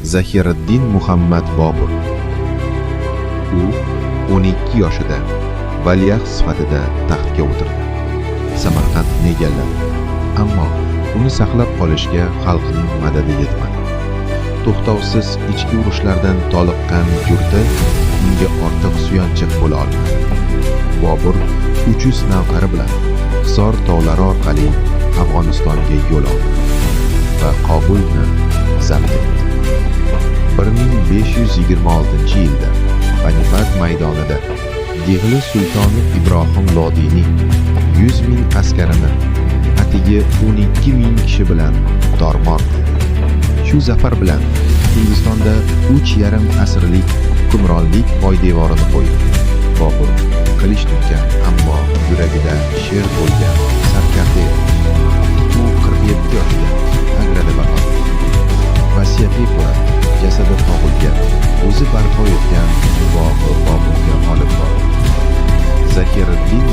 Zahiriddin Muhammad Bobur. U 12 yoshida valiahd sifatida taxtga o'tirdi. Samarqandni egalladi. Ammo uni saqlab qolishga xalqning madadi yetmadi. To'xtovsiz ichki urushlardan toliqqan yurti unga ortiq suyanchiq bo'la olmadi. Bobur 300 navkari bilan Hisor tog'lari orqali Afg'onistonga yo'l oldi va Kobulni zabt etdi. 1526-yilda Panipat maydonida Dehli sultoni Ibrohim Lodiyning 100 ming askarini atigi 12 ming kishi bilan tormor qildi. Shu zafar bilan Hindistonda 3,5 asrlik hukmronlik poydevorini qo'ydi. Bobur qilich tutgan, ammo yuragida sher bo'lgan sarkarda edi. U 47 yoshida Agrada vafot etdi. Vasiyatga ko'ra jasadi Kobulga, o'zi barpo etgan bog'i Boburga olib borildi. Zahiriddin